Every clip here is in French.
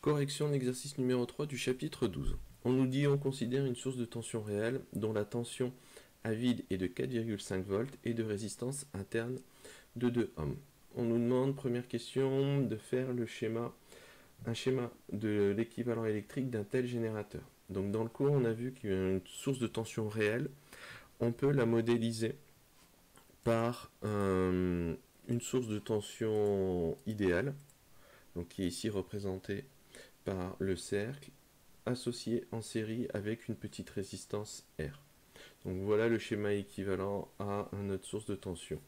Correction de l'exercice numéro 3 du chapitre 12. On nous dit on considère une source de tension réelle dont la tension à vide est de 4,5 volts et de résistance interne de 2 ohms. On nous demande, première question, de faire un schéma de l'équivalent électrique d'un tel générateur. Donc dans le cours, on a vu qu'il y a une source de tension réelle. On peut la modéliser par une source de tension idéale, donc qui est ici représentée par le cercle associé en série avec une petite résistance R. Donc voilà le schéma équivalent à notre source de tension.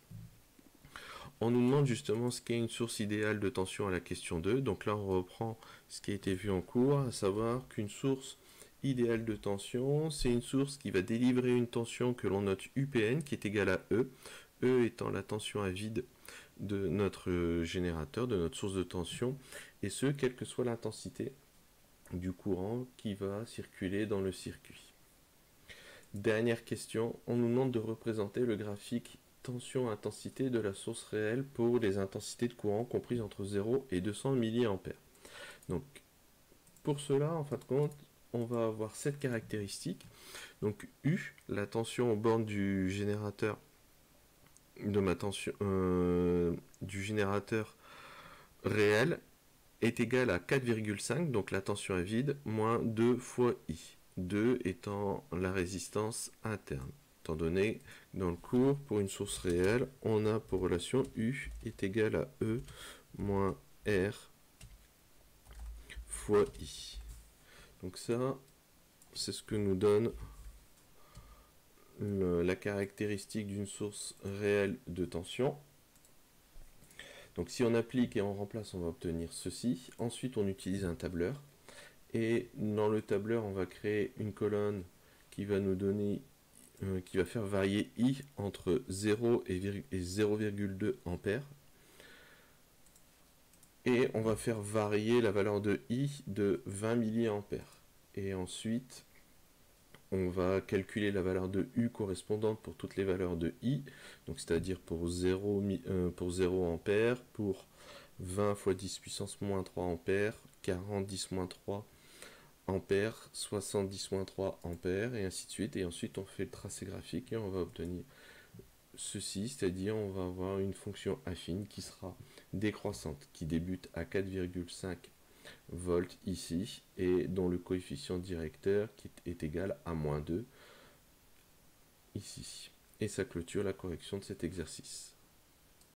On nous demande justement ce qu'est une source idéale de tension à la question 2. Donc là on reprend ce qui a été vu en cours, à savoir qu'une source idéale de tension, c'est une source qui va délivrer une tension que l'on note UPN qui est égale à E, E étant la tension à vide de notre générateur, de notre source de tension, et ce, quelle que soit l'intensité du courant qui va circuler dans le circuit. Dernière question, on nous demande de représenter le graphique tension-intensité de la source réelle pour les intensités de courant comprises entre 0 et 200 mA. Donc, pour cela, en fin de compte, on va avoir cette caractéristique. Donc, U, la tension aux bornes du générateur du générateur réel est égale à 4,5, donc la tension à vide, moins 2 fois I. 2 étant la résistance interne. Étant donné que dans le cours, pour une source réelle, on a pour relation U est égal à E moins R fois I. Donc ça, c'est ce que nous donne la caractéristique d'une source réelle de tension. Donc si on applique et on remplace, on va obtenir ceci. Ensuite, on utilise un tableur. Et dans le tableur, on va créer une colonne qui va nous donner, qui va faire varier I entre 0 et 0,2 ampères. Et on va faire varier la valeur de I de 20 milliampères. Et ensuite, on va calculer la valeur de U correspondante pour toutes les valeurs de I, donc c'est-à-dire pour 0 ampères, pour 20 fois 10 puissance moins 3 ampères, 40 10 moins 3 ampères, 70 moins 3 ampères, et ainsi de suite. Et ensuite, on fait le tracé graphique et on va obtenir ceci, c'est-à-dire on va avoir une fonction affine qui sera décroissante, qui débute à 4,5 volts ici, et dont le coefficient directeur qui est égal à moins 2 ici. Et ça clôture la correction de cet exercice.